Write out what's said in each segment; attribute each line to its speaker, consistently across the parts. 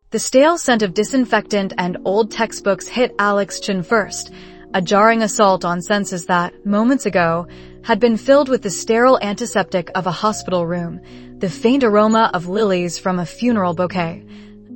Speaker 1: The stale scent of disinfectant and old textbooks hit Alex's chin first, a jarring assault on senses that, moments ago, had been filled with the sterile antiseptic of a hospital room, the faint aroma of lilies from a funeral bouquet,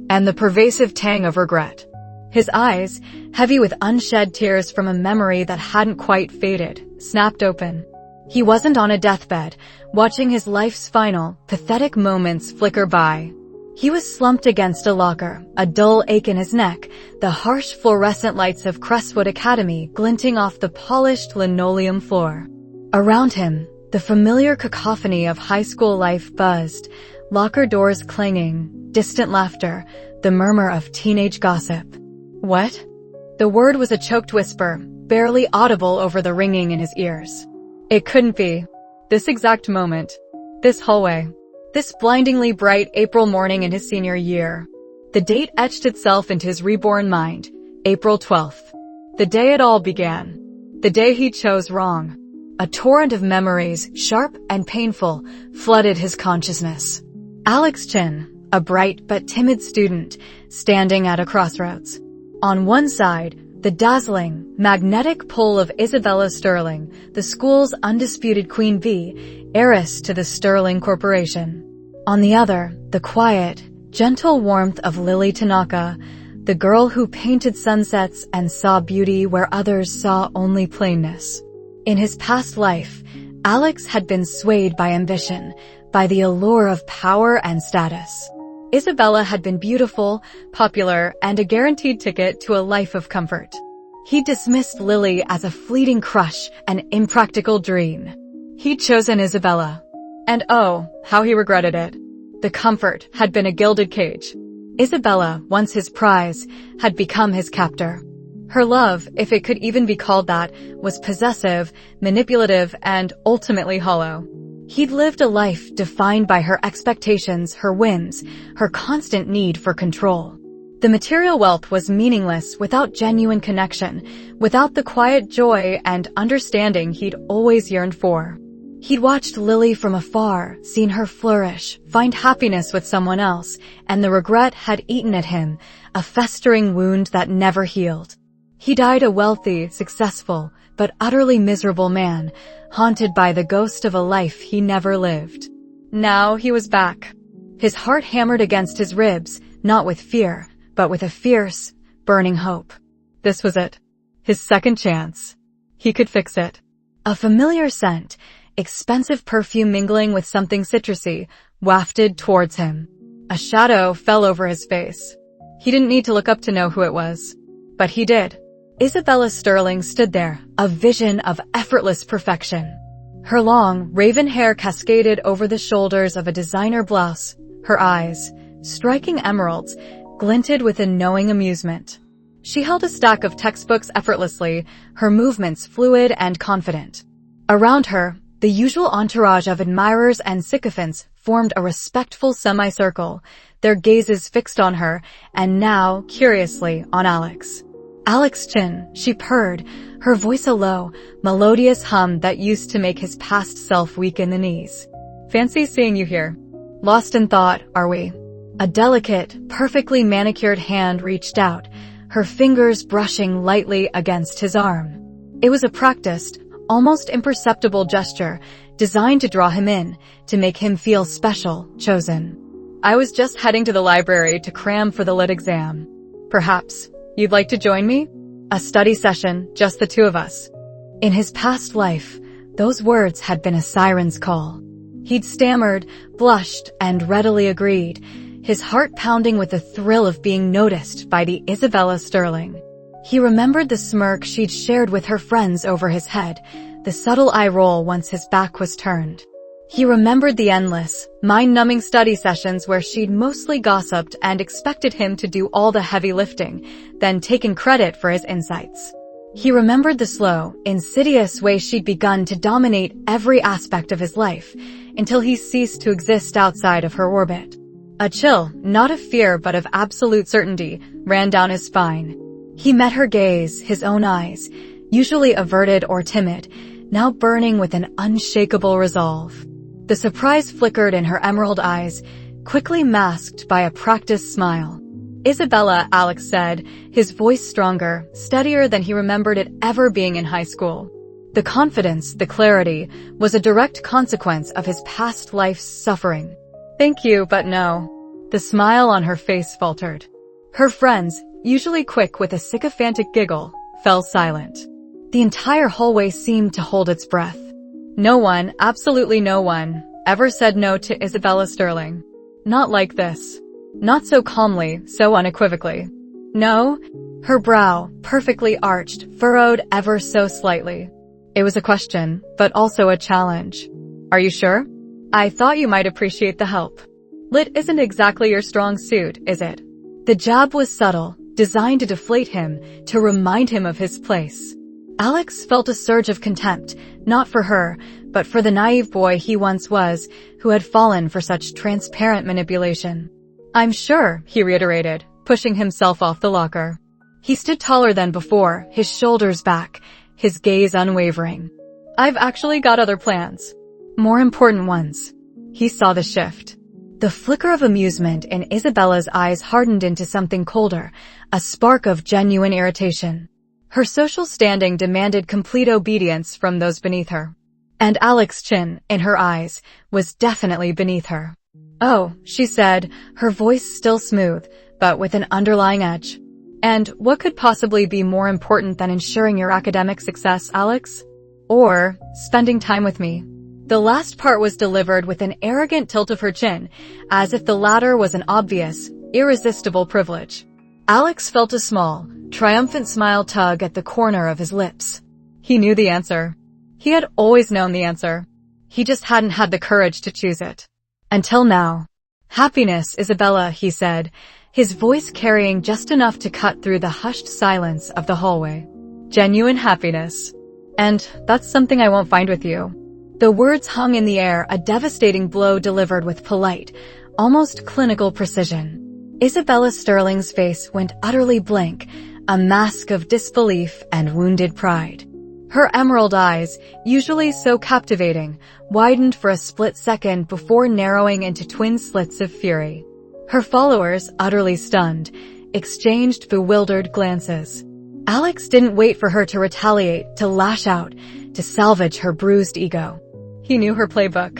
Speaker 1: and the pervasive tang of regret. His eyes, heavy with unshed tears from a memory that hadn't quite faded, snapped open. He wasn't on a deathbed, watching his life's final, pathetic moments flicker by. He was slumped against a locker, a dull ache in his neck, the harsh fluorescent lights of Crestwood Academy glinting off the polished linoleum floor. Around him, the familiar cacophony of high school life buzzed, locker doors clanging, distant laughter, the murmur of teenage gossip. What? The word was a choked whisper, barely audible over the ringing in his ears. It couldn't be. This exact moment. This hallway. This blindingly bright April morning in his senior year. The date etched itself into his reborn mind. April 12th. The day it all began. The day he chose wrong. A torrent of memories, sharp and painful, flooded his consciousness. Alex Chen, a bright but timid student, standing at a crossroads. On one side, the dazzling, magnetic pull of Isabella Sterling, the school's undisputed queen bee, heiress to the Sterling Corporation. On the other, the quiet, gentle warmth of Lily Tanaka, the girl who painted sunsets and saw beauty where others saw only plainness. In his past life, Alex had been swayed by ambition, by the allure of power and status. Isabella had been beautiful, popular, and a guaranteed ticket to a life of comfort. He dismissed Lily as a fleeting crush, an impractical dream. He'd chosen Isabella. And oh, how he regretted it. The comfort had been a gilded cage. Isabella, once his prize, had become his captor. Her love, if it could even be called that, was possessive, manipulative, and ultimately hollow. He'd lived a life defined by her expectations, her whims, her constant need for control. The material wealth was meaningless without genuine connection, without the quiet joy and understanding he'd always yearned for. He'd watched Lily from afar, seen her flourish, find happiness with someone else, and the regret had eaten at him, a festering wound that never healed. He died a wealthy, successful, but utterly miserable man, haunted by the ghost of a life he never lived. Now he was back. His heart hammered against his ribs, not with fear, but with a fierce, burning hope. This was it. His second chance. He could fix it. A familiar scent, expensive perfume mingling with something citrusy, wafted towards him. A shadow fell over his face. He didn't need to look up to know who it was. But he did. Isabella Sterling stood there, a vision of effortless perfection. Her long, raven hair cascaded over the shoulders of a designer blouse. Her eyes, striking emeralds, glinted with a knowing amusement. She held a stack of textbooks effortlessly, her movements fluid and confident. Around her, the usual entourage of admirers and sycophants formed a respectful semicircle, their gazes fixed on her, and now, curiously, on Alex. Alex Chen, she purred, her voice a low, melodious hum that used to make his past self weak in the knees. Fancy seeing you here. Lost in thought, are we? A delicate, perfectly manicured hand reached out, her fingers brushing lightly against his arm. It was a practiced, almost imperceptible gesture, designed to draw him in, to make him feel special, chosen. I was just heading to the library to cram for the lit exam. Perhaps you'd like to join me? A study session, just the two of us. In his past life, those words had been a siren's call. He'd stammered, blushed, and readily agreed, his heart pounding with the thrill of being noticed by the Isabella Sterling. He remembered the smirk she'd shared with her friends over his head, the subtle eye roll once his back was turned. He remembered the endless, mind-numbing study sessions where she'd mostly gossiped and expected him to do all the heavy lifting, then taken credit for his insights. He remembered the slow, insidious way she'd begun to dominate every aspect of his life, until he ceased to exist outside of her orbit. A chill, not of fear but of absolute certainty, ran down his spine. He met her gaze, his own eyes, usually averted or timid, now burning with an unshakable resolve. The surprise flickered in her emerald eyes, quickly masked by a practiced smile. Isabella, Alex said, his voice stronger, steadier than he remembered it ever being in high school. The confidence, the clarity, was a direct consequence of his past life's suffering. Thank you, but no. The smile on her face faltered. Her friends, usually quick with a sycophantic giggle, fell silent. The entire hallway seemed to hold its breath. No one, absolutely no one, ever said no to Isabella Sterling. Not like this. Not so calmly, so unequivocally. No, her brow, perfectly arched, furrowed ever so slightly. It was a question, but also a challenge. Are you sure? I thought you might appreciate the help. Lit isn't exactly your strong suit, is it? The jab was subtle, designed to deflate him, to remind him of his place. Alex felt a surge of contempt, not for her, but for the naive boy he once was, who had fallen for such transparent manipulation. I'm sure, he reiterated, pushing himself off the locker. He stood taller than before, his shoulders back, his gaze unwavering. I've actually got other plans. More important ones. He saw the shift. The flicker of amusement in Isabella's eyes hardened into something colder, a spark of genuine irritation. Her social standing demanded complete obedience from those beneath her. And Alex's chin, in her eyes, was definitely beneath her. Oh, she said, her voice still smooth, but with an underlying edge. And what could possibly be more important than ensuring your academic success, Alex? Or spending time with me? The last part was delivered with an arrogant tilt of her chin, as if the latter was an obvious, irresistible privilege. Alex felt a small, triumphant smile tug at the corner of his lips. He knew the answer. He had always known the answer. He just hadn't had the courage to choose it. Until now. Happiness, Isabella, he said, his voice carrying just enough to cut through the hushed silence of the hallway. Genuine happiness. And that's something I won't find with you. The words hung in the air, a devastating blow delivered with polite, almost clinical precision. Isabella Sterling's face went utterly blank, a mask of disbelief and wounded pride. Her emerald eyes, usually so captivating, widened for a split second before narrowing into twin slits of fury. Her followers, utterly stunned, exchanged bewildered glances. Alex didn't wait for her to retaliate, to lash out, to salvage her bruised ego. He knew her playbook.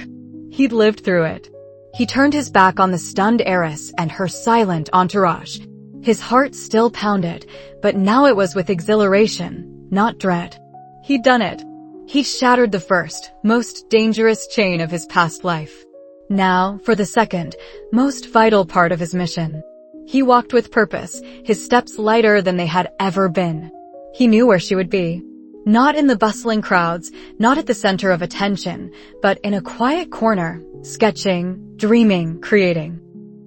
Speaker 1: He'd lived through it. He turned his back on the stunned heiress and her silent entourage. His heart still pounded, but now it was with exhilaration, not dread. He'd done it. He'd shattered the first, most dangerous chain of his past life. Now, for the second, most vital part of his mission. He walked with purpose, his steps lighter than they had ever been. He knew where she would be. Not in the bustling crowds, not at the center of attention, but in a quiet corner, sketching, dreaming, creating.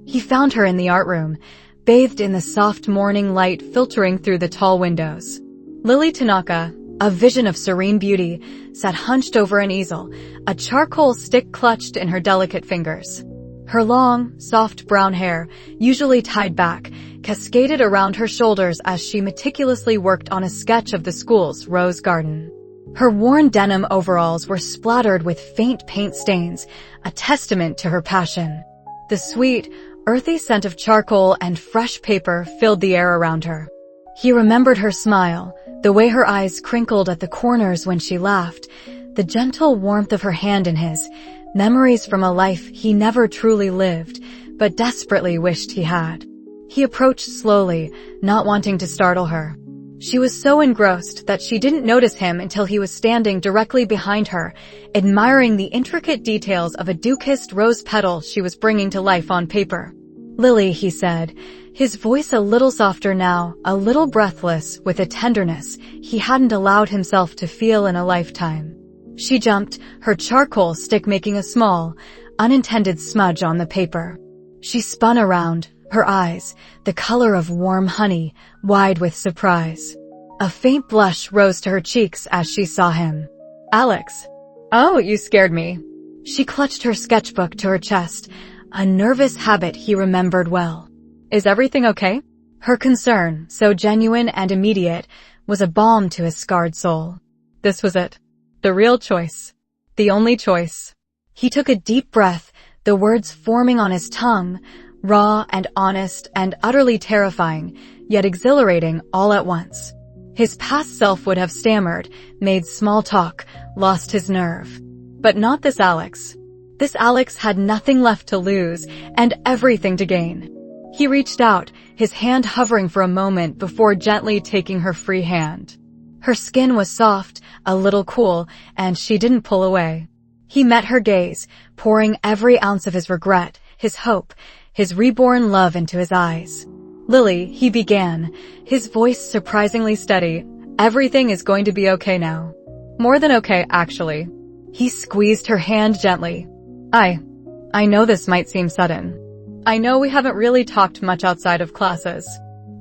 Speaker 1: He found her in the art room, bathed in the soft morning light filtering through the tall windows. Lily Tanaka, a vision of serene beauty, sat hunched over an easel, a charcoal stick clutched in her delicate fingers. Her long, soft brown hair, usually tied back, cascaded around her shoulders as she meticulously worked on a sketch of the school's rose garden. Her worn denim overalls were splattered with faint paint stains, a testament to her passion. The sweet, earthy scent of charcoal and fresh paper filled the air around her. He remembered her smile, the way her eyes crinkled at the corners when she laughed, the gentle warmth of her hand in his, memories from a life he never truly lived, but desperately wished he had. He approached slowly, not wanting to startle her. She was so engrossed that she didn't notice him until he was standing directly behind her, admiring the intricate details of a dew-kissed rose petal she was bringing to life on paper. Lily, he said, his voice a little softer now, a little breathless, with a tenderness he hadn't allowed himself to feel in a lifetime. She jumped, her charcoal stick making a small, unintended smudge on the paper. She spun around, her eyes, the color of warm honey, wide with surprise. A faint blush rose to her cheeks as she saw him. Alex. Oh, you scared me. She clutched her sketchbook to her chest, a nervous habit he remembered well. Is everything okay? Her concern, so genuine and immediate, was a balm to his scarred soul. This was it. The real choice. The only choice. He took a deep breath, the words forming on his tongue, raw and honest and utterly terrifying, yet exhilarating all at once. His past self would have stammered, made small talk, lost his nerve. But not this Alex. This Alex had nothing left to lose and everything to gain. He reached out, his hand hovering for a moment before gently taking her free hand. Her skin was soft, a little cool, and she didn't pull away. He met her gaze, pouring every ounce of his regret, his hope, his reborn love into his eyes. "Lily," he began, his voice surprisingly steady, "everything is going to be okay now." More than okay, actually. He squeezed her hand gently. I know this might seem sudden. I know we haven't really talked much outside of classes.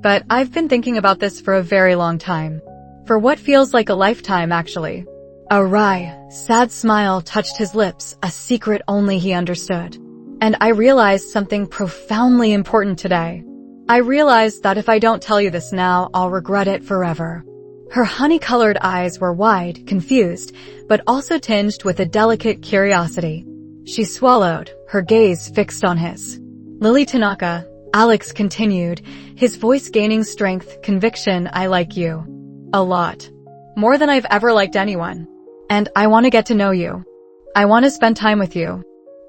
Speaker 1: But I've been thinking about this for a very long time. For what feels like a lifetime, actually. A wry, sad smile touched his lips, a secret only he understood. And I realized something profoundly important today. I realized that if I don't tell you this now, I'll regret it forever. Her honey-colored eyes were wide, confused, but also tinged with a delicate curiosity. She swallowed, her gaze fixed on his. "Lily Tanaka," Alex continued, his voice gaining strength, "conviction, I like you. A lot. More than I've ever liked anyone. And I want to get to know you. I want to spend time with you.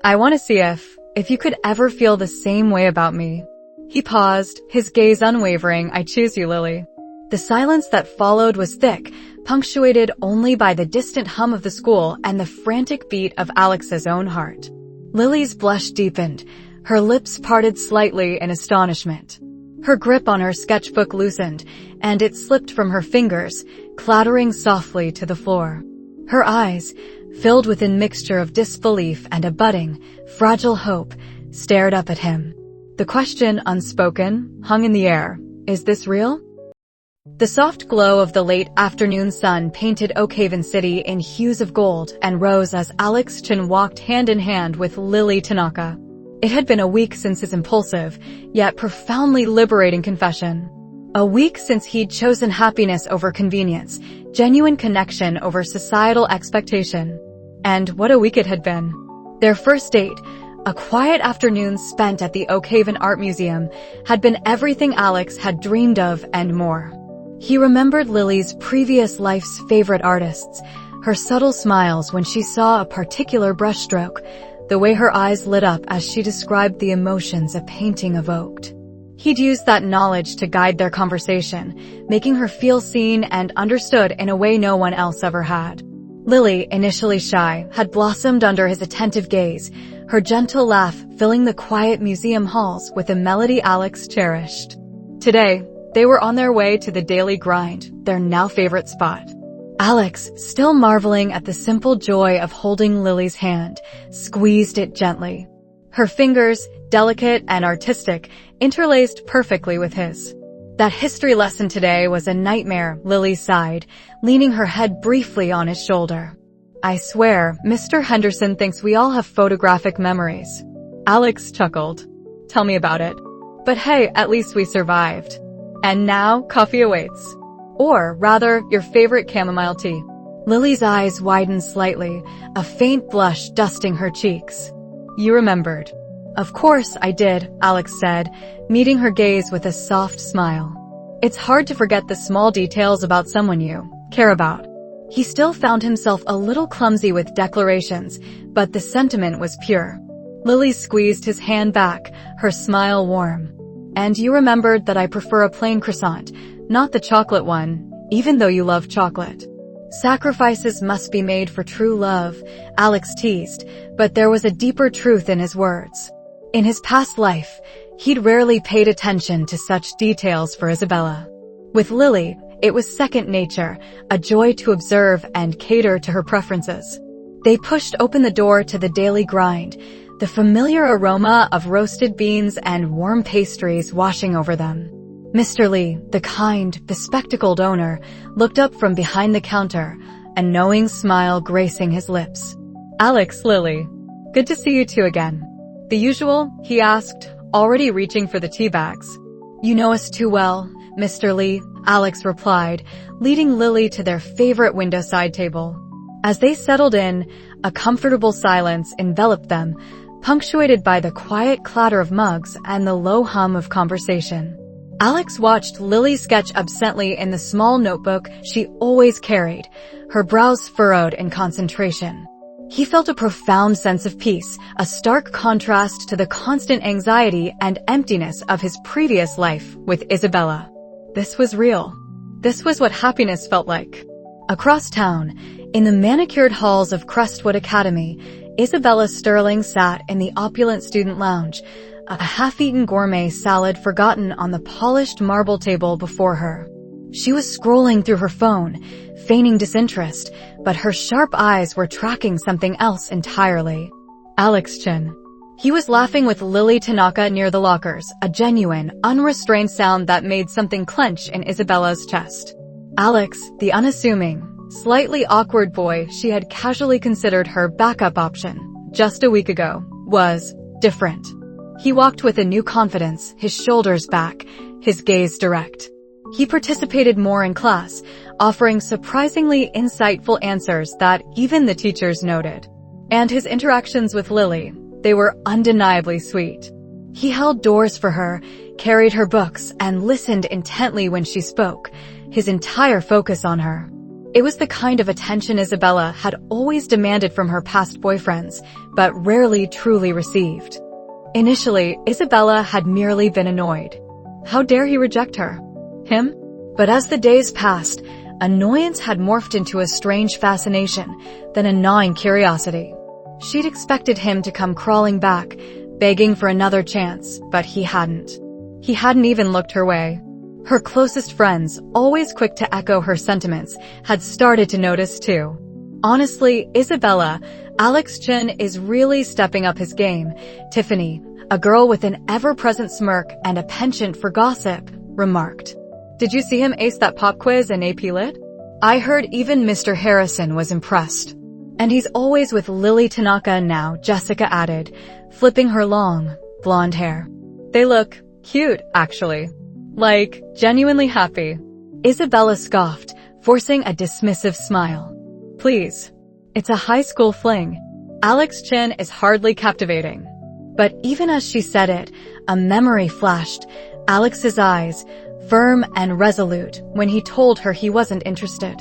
Speaker 1: I want to see if you could ever feel the same way about me." He paused, his gaze unwavering. "I choose you, Lily." The silence that followed was thick, punctuated only by the distant hum of the school and the frantic beat of Alex's own heart. Lily's blush deepened, her lips parted slightly in astonishment. Her grip on her sketchbook loosened, and it slipped from her fingers, clattering softly to the floor. Her eyes, filled with a mixture of disbelief and a budding, fragile hope, stared up at him. The question, unspoken, hung in the air. Is this real? The soft glow of the late afternoon sun painted Oakhaven City in hues of gold and rose as Alex Chen walked hand in hand with Lily Tanaka. It had been a week since his impulsive, yet profoundly liberating confession. A week since he'd chosen happiness over convenience, genuine connection over societal expectation. And what a week it had been. Their first date, a quiet afternoon spent at the Oakhaven Art Museum, had been everything Alex had dreamed of and more. He remembered Lily's previous life's favorite artists, her subtle smiles when she saw a particular brushstroke, the way her eyes lit up as she described the emotions a painting evoked. He'd used that knowledge to guide their conversation, making her feel seen and understood in a way no one else ever had. Lily, initially shy, had blossomed under his attentive gaze, her gentle laugh filling the quiet museum halls with a melody Alex cherished. Today, they were on their way to the daily grind, their now favorite spot. Alex, still marveling at the simple joy of holding Lily's hand, squeezed it gently. Her fingers, delicate and artistic, interlaced perfectly with his. That history lesson today was a nightmare, Lily sighed, leaning her head briefly on his shoulder. "I swear, Mr. Henderson thinks we all have photographic memories." Alex chuckled. "Tell me about it. But hey, at least we survived. And now, coffee awaits. Or, rather, your favorite chamomile tea." Lily's eyes widened slightly, a faint blush dusting her cheeks. "You remembered." "Of course I did," Alex said, meeting her gaze with a soft smile. "It's hard to forget the small details about someone you care about." He still found himself a little clumsy with declarations, but the sentiment was pure. Lily squeezed his hand back, her smile warm. "And you remembered that I prefer a plain croissant, not the chocolate one, even though you love chocolate." "Sacrifices must be made for true love," Alex teased, but there was a deeper truth in his words. In his past life, he'd rarely paid attention to such details for Isabella. With Lily, it was second nature, a joy to observe and cater to her preferences. They pushed open the door to the daily grind, the familiar aroma of roasted beans and warm pastries washing over them. Mr. Lee, the kind, bespectacled owner, looked up from behind the counter, a knowing smile gracing his lips. "Alex, Lily. Good to see you two again." "The usual?" he asked, already reaching for the tea bags. "You know us too well, Mr. Lee," Alex replied, leading Lily to their favorite window side table. As they settled in, a comfortable silence enveloped them, punctuated by the quiet clatter of mugs and the low hum of conversation. Alex watched Lily sketch absently in the small notebook she always carried, her brows furrowed in concentration. He felt a profound sense of peace, a stark contrast to the constant anxiety and emptiness of his previous life with Isabella. This was real. This was what happiness felt like. Across town, in the manicured halls of Crestwood Academy, Isabella Sterling sat in the opulent student lounge, a half-eaten gourmet salad forgotten on the polished marble table before her. She was scrolling through her phone, feigning disinterest, but her sharp eyes were tracking something else entirely. Alex Chen. He was laughing with Lily Tanaka near the lockers, a genuine, unrestrained sound that made something clench in Isabella's chest. Alex, the unassuming, slightly awkward boy she had casually considered her backup option just a week ago, was different. He walked with a new confidence, his shoulders back, his gaze direct. He participated more in class, offering surprisingly insightful answers that even the teachers noted. And his interactions with Lily, they were undeniably sweet. He held doors for her, carried her books, and listened intently when she spoke, his entire focus on her. It was the kind of attention Isabella had always demanded from her past boyfriends, but rarely truly received. Initially, Isabella had merely been annoyed. How dare he reject her? Him? But as the days passed, annoyance had morphed into a strange fascination, then a gnawing curiosity. She'd expected him to come crawling back, begging for another chance, but he hadn't. He hadn't even looked her way. Her closest friends, always quick to echo her sentiments, had started to notice too. Honestly, Isabella, Alex Chen is really stepping up his game. Tiffany, a girl with an ever-present smirk and a penchant for gossip, remarked. Did you see him ace that pop quiz in AP Lit? I heard even Mr. Harrison was impressed. And he's always with Lily Tanaka now, Jessica added, flipping her long, blonde hair. They look cute, actually. Like, genuinely happy. Isabella scoffed, forcing a dismissive smile. Please. It's a high school fling. Alex Chen is hardly captivating. But even as she said it, a memory flashed. Alex's eyes, firm and resolute, when he told her he wasn't interested.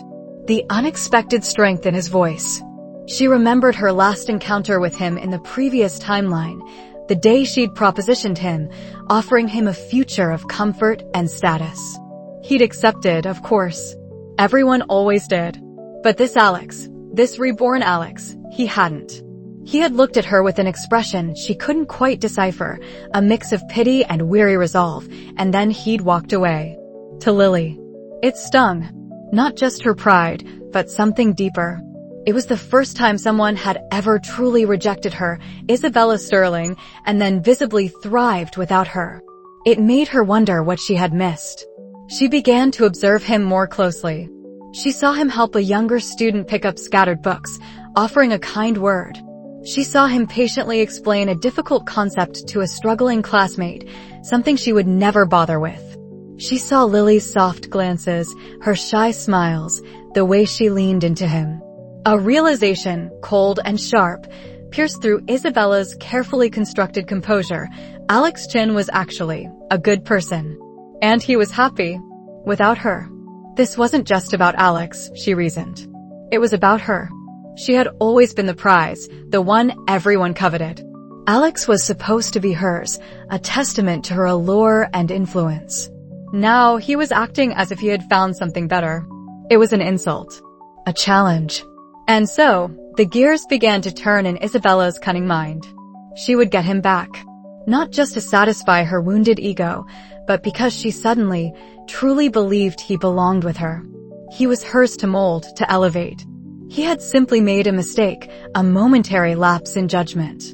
Speaker 1: The unexpected strength in his voice. She remembered her last encounter with him in the previous timeline, the day she'd propositioned him, offering him a future of comfort and status. He'd accepted, of course. Everyone always did. But this Alex, this reborn Alex, he hadn't. He had looked at her with an expression she couldn't quite decipher, a mix of pity and weary resolve, and then he'd walked away. To Lily. It stung. Not just her pride, but something deeper. It was the first time someone had ever truly rejected her, Isabella Sterling, and then visibly thrived without her. It made her wonder what she had missed. She began to observe him more closely. She saw him help a younger student pick up scattered books, offering a kind word. She saw him patiently explain a difficult concept to a struggling classmate, something she would never bother with. She saw Lily's soft glances, her shy smiles, the way she leaned into him. A realization, cold and sharp, pierced through Isabella's carefully constructed composure. Alex Chen was actually a good person. And he was happy. Without her. This wasn't just about Alex, she reasoned. It was about her. She had always been the prize, the one everyone coveted. Alex was supposed to be hers, a testament to her allure and influence. Now he was acting as if he had found something better. It was an insult. A challenge. And so, the gears began to turn in Isabella's cunning mind. She would get him back. Not just to satisfy her wounded ego, but because she suddenly, truly believed he belonged with her. He was hers to mold, to elevate. He had simply made a mistake, a momentary lapse in judgment.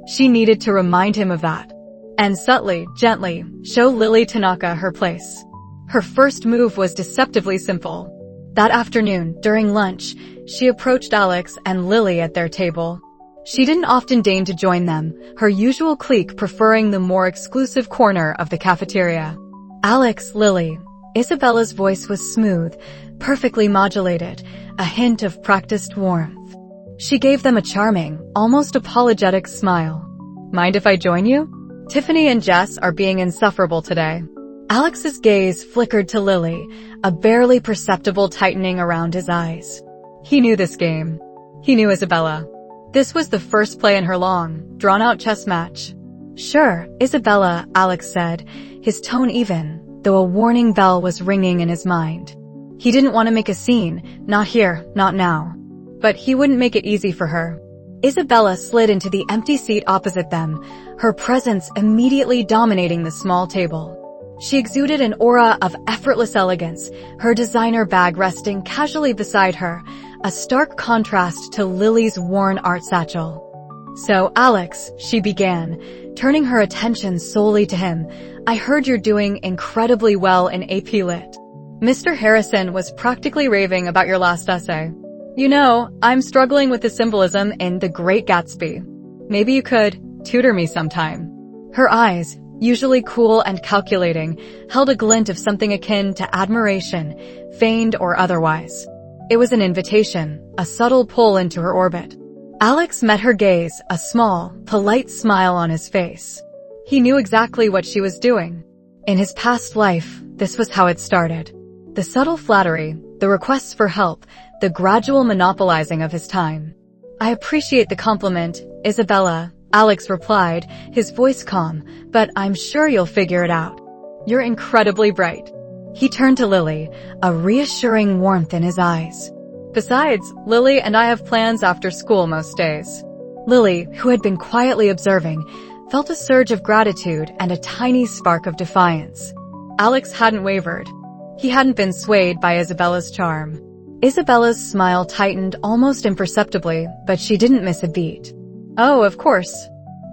Speaker 1: She needed to remind him of that. And subtly, gently, show Lily Tanaka her place. Her first move was deceptively simple. That afternoon, during lunch, she approached Alex and Lily at their table. She didn't often deign to join them, her usual clique preferring the more exclusive corner of the cafeteria. Alex, Lily. Isabella's voice was smooth, perfectly modulated, a hint of practiced warmth. She gave them a charming, almost apologetic smile. Mind if I join you? Tiffany and Jess are being insufferable today. Alex's gaze flickered to Lily, a barely perceptible tightening around his eyes. He knew this game. He knew Isabella. This was the first play in her long, drawn-out chess match. Sure, Isabella, Alex said, his tone even, though a warning bell was ringing in his mind. He didn't want to make a scene, not here, not now. But he wouldn't make it easy for her. Isabella slid into the empty seat opposite them, her presence immediately dominating the small table. She exuded an aura of effortless elegance, her designer bag resting casually beside her, a stark contrast to Lily's worn art satchel. So, Alex, she began, turning her attention solely to him, I heard you're doing incredibly well in AP Lit. Mr. Harrison was practically raving about your last essay. You know, I'm struggling with the symbolism in The Great Gatsby. Maybe you could tutor me sometime. Her eyes, usually cool and calculating, held a glint of something akin to admiration, feigned or otherwise. It was an invitation, a subtle pull into her orbit. Alex met her gaze, a small, polite smile on his face. He knew exactly what she was doing. In his past life, this was how it started. The subtle flattery, the requests for help, the gradual monopolizing of his time. I appreciate the compliment, Isabella, Alex replied, his voice calm, but I'm sure you'll figure it out. You're incredibly bright. He turned to Lily, a reassuring warmth in his eyes. Besides, Lily and I have plans after school most days. Lily, who had been quietly observing, felt a surge of gratitude and a tiny spark of defiance. Alex hadn't wavered. He hadn't been swayed by Isabella's charm. Isabella's smile tightened almost imperceptibly, but she didn't miss a beat. Oh, of course.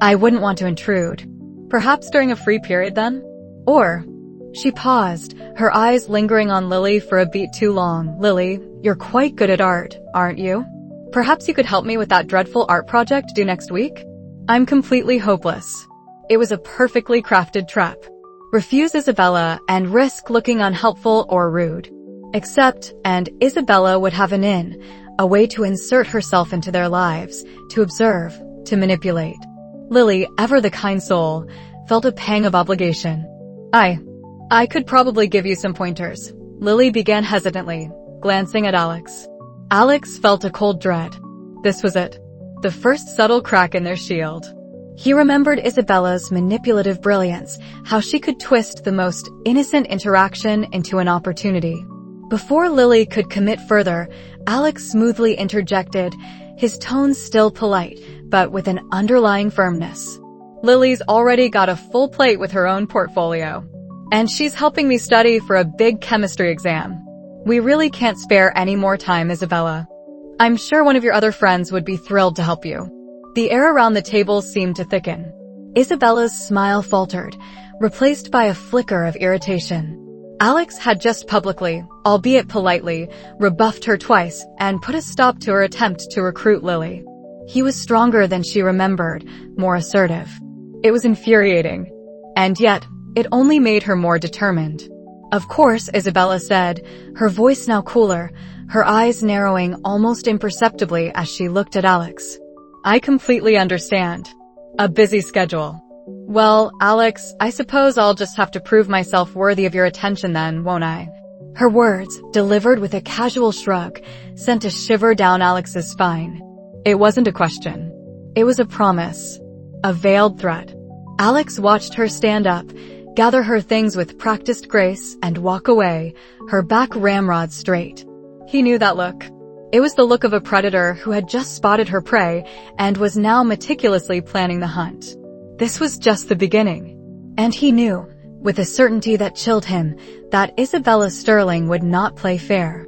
Speaker 1: I wouldn't want to intrude. Perhaps during a free period then? Or... She paused, her eyes lingering on Lily for a beat too long. Lily, you're quite good at art, aren't you? Perhaps you could help me with that dreadful art project due next week? I'm completely hopeless. It was a perfectly crafted trap. Refuse Isabella and risk looking unhelpful or rude. Accept, and Isabella would have an in, a way to insert herself into their lives, to observe, to manipulate. Lily, ever the kind soul, felt a pang of obligation. I could probably give you some pointers. Lily began hesitantly, glancing at Alex. Alex felt a cold dread. This was it. The first subtle crack in their shield. He remembered Isabella's manipulative brilliance, how she could twist the most innocent interaction into an opportunity. Before Lily could commit further, Alex smoothly interjected, his tone still polite, but with an underlying firmness. Lily's already got a full plate with her own portfolio. And she's helping me study for a big chemistry exam. We really can't spare any more time, Isabella. I'm sure one of your other friends would be thrilled to help you. The air around the table seemed to thicken. Isabella's smile faltered, replaced by a flicker of irritation. Alex had just publicly, albeit politely, rebuffed her twice and put a stop to her attempt to recruit Lily. He was stronger than she remembered, more assertive. It was infuriating. And yet, it only made her more determined. Of course, Isabella said, her voice now cooler, her eyes narrowing almost imperceptibly as she looked at Alex. I completely understand. A busy schedule. Well, Alex, I suppose I'll just have to prove myself worthy of your attention then, won't I? Her words, delivered with a casual shrug, sent a shiver down Alex's spine. It wasn't a question. It was a promise. A veiled threat. Alex watched her stand up, gather her things with practiced grace, and walk away, her back ramrod straight. He knew that look. It was the look of a predator who had just spotted her prey and was now meticulously planning the hunt. This was just the beginning. And he knew, with a certainty that chilled him, that Isabella Sterling would not play fair.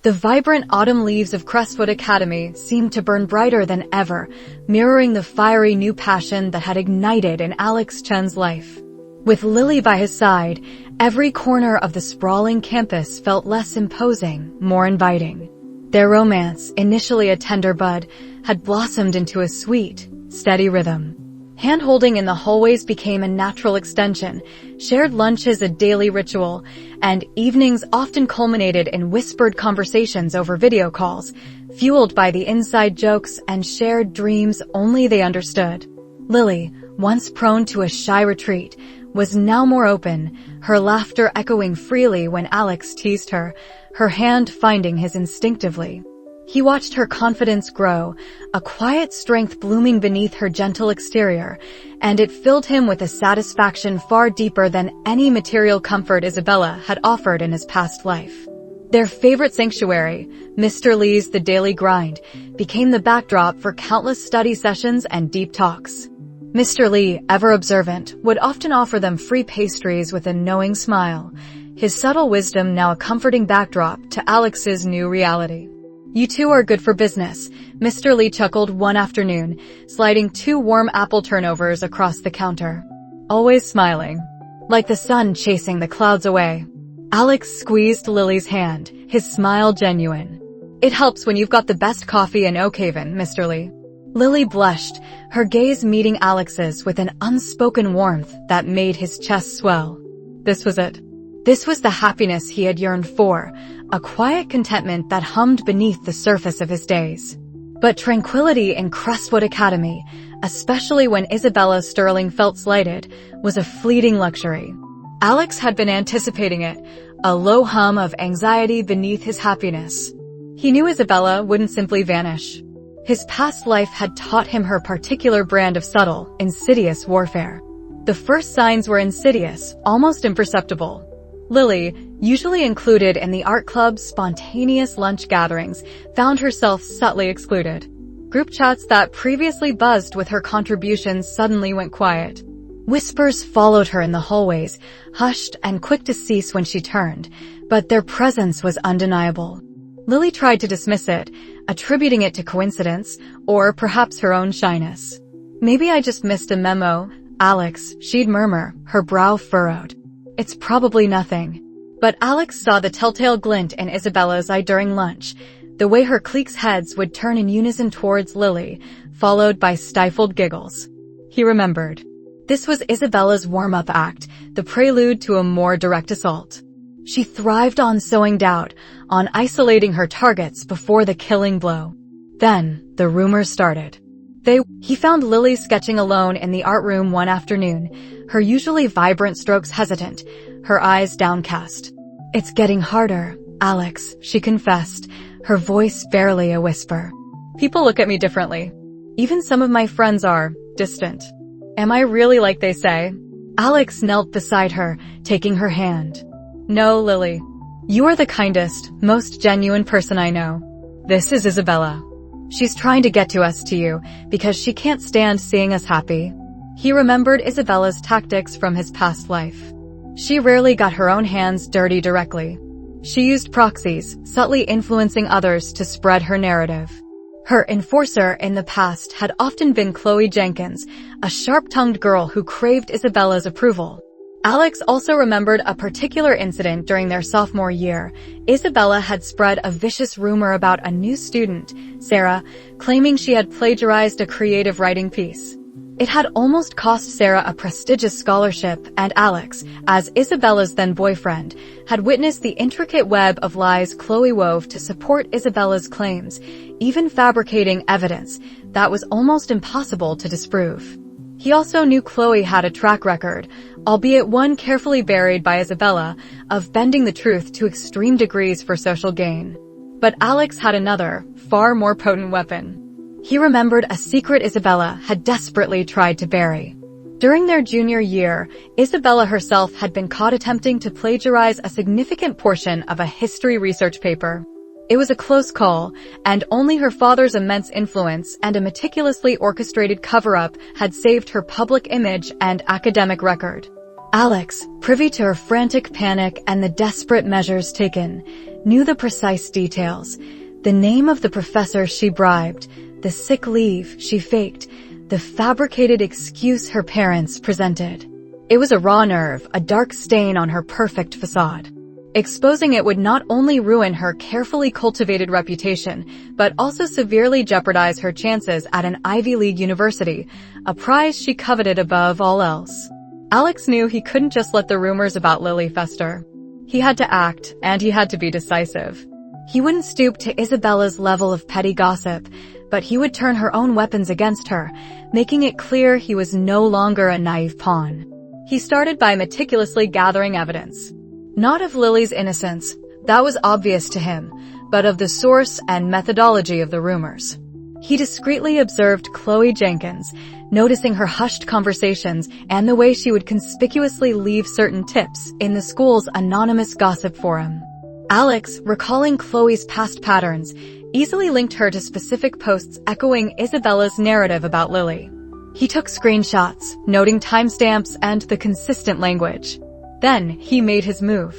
Speaker 1: The vibrant autumn leaves of Crestwood Academy seemed to burn brighter than ever, mirroring the fiery new passion that had ignited in Alex Chen's life. With Lily by his side, every corner of the sprawling campus felt less imposing, more inviting. Their romance, initially a tender bud, had blossomed into a sweet, steady rhythm. Hand-holding in the hallways became a natural extension, shared lunches a daily ritual, and evenings often culminated in whispered conversations over video calls, fueled by the inside jokes and shared dreams only they understood. Lily, once prone to a shy retreat, was now more open, her laughter echoing freely when Alex teased her, her hand finding his instinctively. He watched her confidence grow, a quiet strength blooming beneath her gentle exterior, and it filled him with a satisfaction far deeper than any material comfort Isabella had offered in his past life. Their favorite sanctuary, Mr. Lee's The Daily Grind, became the backdrop for countless study sessions and deep talks. Mr. Lee, ever observant, would often offer them free pastries with a knowing smile, his subtle wisdom now a comforting backdrop to Alex's new reality. "You two are good for business," Mr. Lee chuckled one afternoon, sliding 2 warm apple turnovers across the counter. Always smiling, like the sun chasing the clouds away. Alex squeezed Lily's hand, his smile genuine. "It helps when you've got the best coffee in Oakhaven, Mr. Lee." Lily blushed, her gaze meeting Alex's with an unspoken warmth that made his chest swell. This was it. This was the happiness he had yearned for, a quiet contentment that hummed beneath the surface of his days. But tranquility in Crestwood Academy, especially when Isabella Sterling felt slighted, was a fleeting luxury. Alex had been anticipating it, a low hum of anxiety beneath his happiness. He knew Isabella wouldn't simply vanish. His past life had taught him her particular brand of subtle, insidious warfare. The first signs were insidious, almost imperceptible. Lily, usually included in the art club's spontaneous lunch gatherings, found herself subtly excluded. Group chats that previously buzzed with her contributions suddenly went quiet. Whispers followed her in the hallways, hushed and quick to cease when she turned, but their presence was undeniable. Lily tried to dismiss it, attributing it to coincidence, or perhaps her own shyness. "Maybe I just missed a memo, Alex," she'd murmur, her brow furrowed. "It's probably nothing." But Alex saw the telltale glint in Isabella's eye during lunch, the way her clique's heads would turn in unison towards Lily, followed by stifled giggles. He remembered. This was Isabella's warm-up act, the prelude to a more direct assault. She thrived on sowing doubt, on isolating her targets before the killing blow. Then, the rumors started. He found Lily sketching alone in the art room one afternoon, her usually vibrant strokes hesitant, her eyes downcast. "It's getting harder, Alex," she confessed, her voice barely a whisper. "People look at me differently. Even some of my friends are distant. Am I really like they say?" Alex knelt beside her, taking her hand. "No, Lily. You are the kindest, most genuine person I know. This is Isabella. She's trying to get to us to you, because she can't stand seeing us happy." He remembered Isabella's tactics from his past life. She rarely got her own hands dirty directly. She used proxies, subtly influencing others to spread her narrative. Her enforcer in the past had often been Chloe Jenkins, a sharp-tongued girl who craved Isabella's approval. Alex also remembered a particular incident during their sophomore year. Isabella had spread a vicious rumor about a new student, Sarah, claiming she had plagiarized a creative writing piece. It had almost cost Sarah a prestigious scholarship, and Alex, as Isabella's then-boyfriend, had witnessed the intricate web of lies Chloe wove to support Isabella's claims, even fabricating evidence that was almost impossible to disprove. He also knew Chloe had a track record, albeit one carefully buried by Isabella, of bending the truth to extreme degrees for social gain. But Alex had another, far more potent weapon. He remembered a secret Isabella had desperately tried to bury. During their junior year, Isabella herself had been caught attempting to plagiarize a significant portion of a history research paper. It was a close call, and only her father's immense influence and a meticulously orchestrated cover-up had saved her public image and academic record. Alex, privy to her frantic panic and the desperate measures taken, knew the precise details. The name of the professor she bribed, the sick leave she faked, the fabricated excuse her parents presented. It was a raw nerve, a dark stain on her perfect facade. Exposing it would not only ruin her carefully cultivated reputation, but also severely jeopardize her chances at an Ivy League university, a prize she coveted above all else. Alex knew he couldn't just let the rumors about Lily fester. He had to act, and he had to be decisive. He wouldn't stoop to Isabella's level of petty gossip, but he would turn her own weapons against her, making it clear he was no longer a naive pawn. He started by meticulously gathering evidence. Not of Lily's innocence, that was obvious to him, but of the source and methodology of the rumors. He discreetly observed Chloe Jenkins, noticing her hushed conversations and the way she would conspicuously leave certain tips in the school's anonymous gossip forum. Alex, recalling Chloe's past patterns, easily linked her to specific posts echoing Isabella's narrative about Lily. He took screenshots, noting timestamps and the consistent language. Then, he made his move.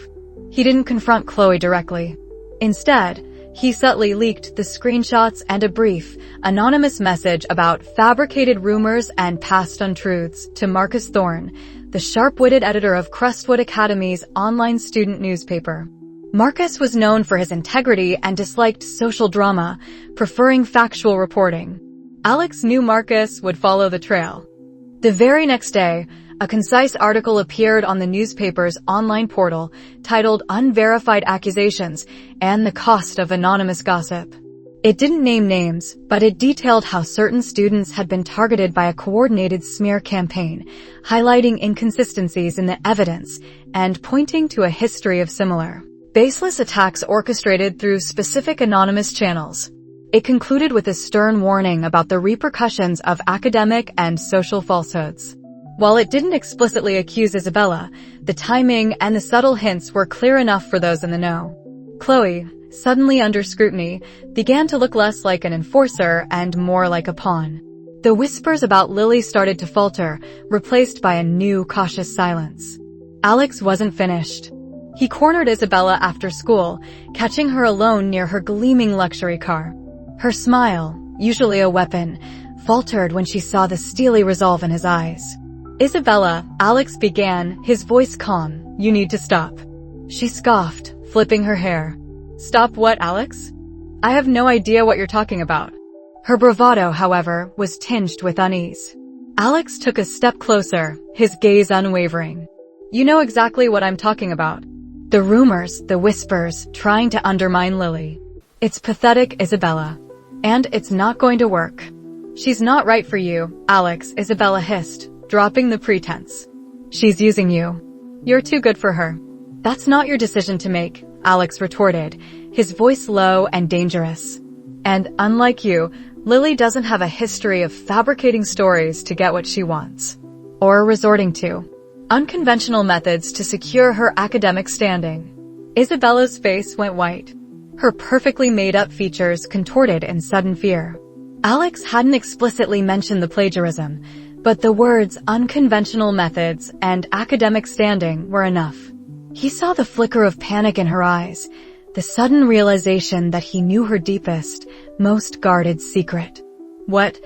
Speaker 1: He didn't confront Chloe directly. Instead, he subtly leaked the screenshots and a brief, anonymous message about fabricated rumors and past untruths to Marcus Thorne, the sharp-witted editor of Crestwood Academy's online student newspaper. Marcus was known for his integrity and disliked social drama, preferring factual reporting. Alex knew Marcus would follow the trail. The very next day, a concise article appeared on the newspaper's online portal titled Unverified Accusations and the Cost of Anonymous Gossip. It didn't name names, but it detailed how certain students had been targeted by a coordinated smear campaign, highlighting inconsistencies in the evidence and pointing to a history of similar, baseless attacks orchestrated through specific anonymous channels. It concluded with a stern warning about the repercussions of academic and social falsehoods. While it didn't explicitly accuse Isabella, the timing and the subtle hints were clear enough for those in the know. Chloe, suddenly under scrutiny, began to look less like an enforcer and more like a pawn. The whispers about Lily started to falter, replaced by a new cautious silence. Alex wasn't finished. He cornered Isabella after school, catching her alone near her gleaming luxury car. Her smile, usually a weapon, faltered when she saw the steely resolve in his eyes. Isabella, Alex began, his voice calm. You need to stop. She scoffed, flipping her hair. Stop what, Alex? I have no idea what you're talking about. Her bravado, however, was tinged with unease. Alex took a step closer, his gaze unwavering. You know exactly what I'm talking about. The rumors, the whispers, trying to undermine Lily. It's pathetic, Isabella. And it's not going to work. She's not right for you, Alex, Isabella hissed, dropping the pretense. She's using you. You're too good for her. That's not your decision to make, Alex retorted, his voice low and dangerous. And unlike you, Lily doesn't have a history of fabricating stories to get what she wants. Or resorting to unconventional methods to secure her academic standing. Isabella's face went white. Her perfectly made-up features contorted in sudden fear. Alex hadn't explicitly mentioned the plagiarism, but the words unconventional methods and academic standing were enough. He saw the flicker of panic in her eyes, the sudden realization that he knew her deepest, most guarded secret. What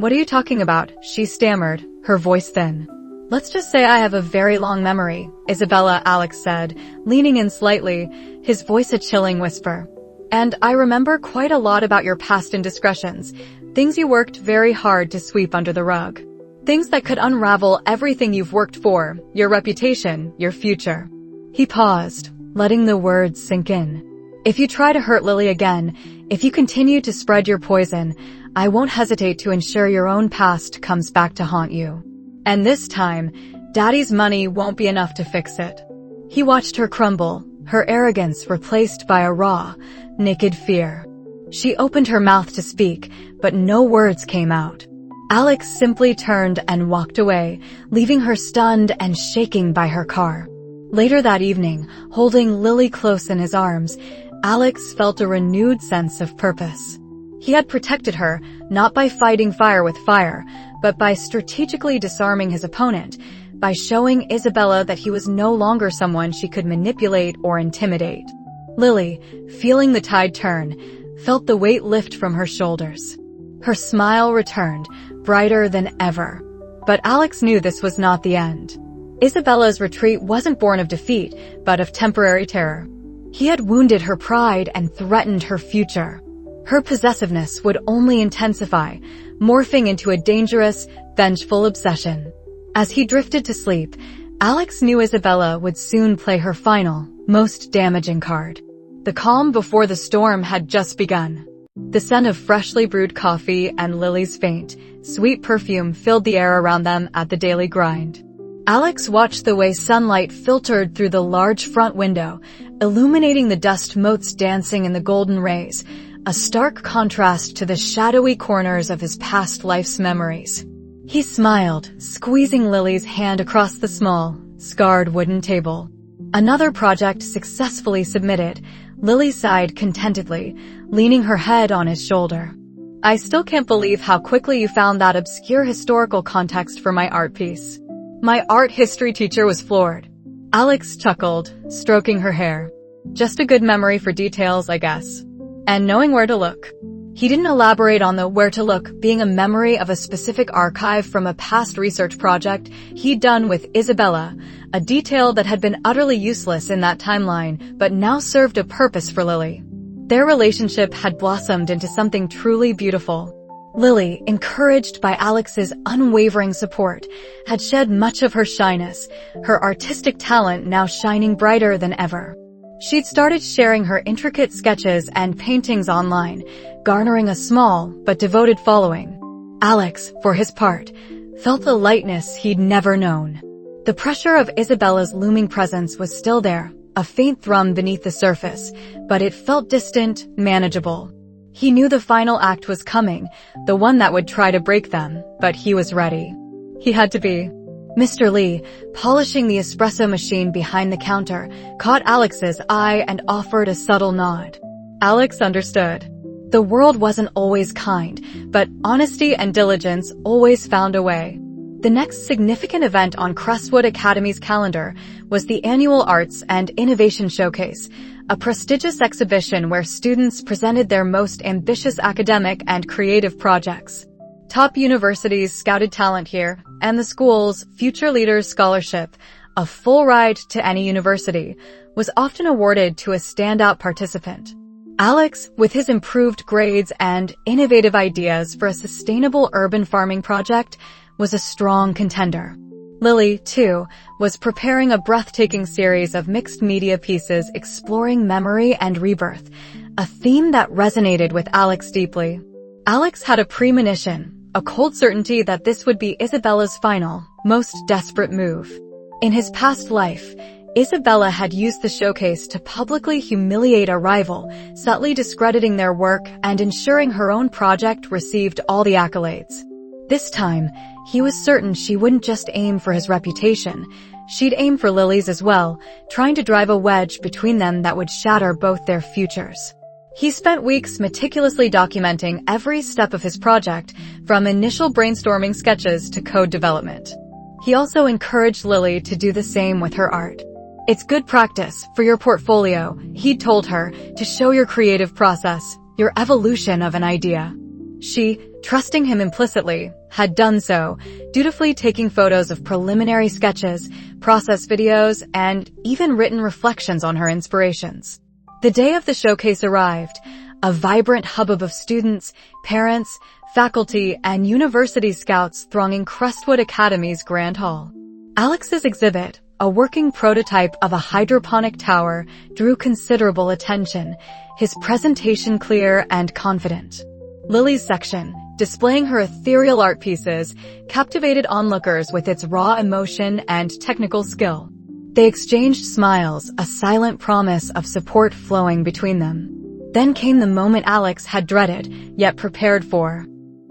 Speaker 1: are you talking about? She stammered, her voice thin. Let's just say I have a very long memory, Isabella, Alex said, leaning in slightly, his voice a chilling whisper. And I remember quite a lot about your past indiscretions, things you worked very hard to sweep under the rug. Things that could unravel everything you've worked for, your reputation, your future. He paused, letting the words sink in. If you try to hurt Lily again, if you continue to spread your poison, I won't hesitate to ensure your own past comes back to haunt you. And this time, Daddy's money won't be enough to fix it. He watched her crumble, her arrogance replaced by a raw, naked fear. She opened her mouth to speak, but no words came out. Alex simply turned and walked away, leaving her stunned and shaking by her car. Later that evening, holding Lily close in his arms, Alex felt a renewed sense of purpose. He had protected her, not by fighting fire with fire, but by strategically disarming his opponent, by showing Isabella that he was no longer someone she could manipulate or intimidate. Lily, feeling the tide turn, felt the weight lift from her shoulders. Her smile returned, brighter than ever. But Alex knew this was not the end. Isabella's retreat wasn't born of defeat, but of temporary terror. He had wounded her pride and threatened her future. Her possessiveness would only intensify, morphing into a dangerous, vengeful obsession. As he drifted to sleep, Alex knew Isabella would soon play her final, most damaging card. The calm before the storm had just begun. The scent of freshly brewed coffee and Lily's faint, sweet perfume filled the air around them at the daily grind. Alex watched the way sunlight filtered through the large front window, illuminating the dust motes dancing in the golden rays, a stark contrast to the shadowy corners of his past life's memories. He smiled, squeezing Lily's hand across the small, scarred wooden table. Another project successfully submitted. Lily sighed contentedly, leaning her head on his shoulder. I still can't believe how quickly you found that obscure historical context for my art piece. My art history teacher was floored. Alex chuckled, stroking her hair. Just a good memory for details, I guess. And knowing where to look. He didn't elaborate on the where to look being a memory of a specific archive from a past research project he'd done with Isabella, a detail that had been utterly useless in that timeline but now served a purpose for Lily. Their relationship had blossomed into something truly beautiful. Lily, encouraged by Alex's unwavering support, had shed much of her shyness, her artistic talent now shining brighter than ever. She'd started sharing her intricate sketches and paintings online, garnering a small but devoted following. Alex, for his part, felt a lightness he'd never known. The pressure of Isabella's looming presence was still there, a faint thrum beneath the surface, but it felt distant, manageable. He knew the final act was coming, the one that would try to break them, but he was ready. He had to be. Mr. Lee, polishing the espresso machine behind the counter, caught Alex's eye and offered a subtle nod. Alex understood. The world wasn't always kind, but honesty and diligence always found a way. The next significant event on Crestwood Academy's calendar was the annual Arts and Innovation Showcase, a prestigious exhibition where students presented their most ambitious academic and creative projects. Top universities scouted talent here, and the school's Future Leaders Scholarship, a full ride to any university, was often awarded to a standout participant. Alex, with his improved grades and innovative ideas for a sustainable urban farming project, was a strong contender. Lily, too, was preparing a breathtaking series of mixed media pieces exploring memory and rebirth, a theme that resonated with Alex deeply. Alex had a premonition, a cold certainty that this would be Isabella's final, most desperate move. In his past life, Isabella had used the showcase to publicly humiliate a rival, subtly discrediting their work and ensuring her own project received all the accolades. This time, he was certain she wouldn't just aim for his reputation. She'd aim for Lily's as well, trying to drive a wedge between them that would shatter both their futures. He spent weeks meticulously documenting every step of his project, from initial brainstorming sketches to code development. He also encouraged Lily to do the same with her art. It's good practice for your portfolio, he'd told her, to show your creative process, your evolution of an idea. She, trusting him implicitly, had done so, dutifully taking photos of preliminary sketches, process videos, and even written reflections on her inspirations. The day of the showcase arrived, a vibrant hubbub of students, parents, faculty, and university scouts thronging Crestwood Academy's Grand Hall. Alex's exhibit, a working prototype of a hydroponic tower, drew considerable attention, his presentation clear and confident. Lily's section, displaying her ethereal art pieces, captivated onlookers with its raw emotion and technical skill. They exchanged smiles, a silent promise of support flowing between them. Then came the moment Alex had dreaded, yet prepared for.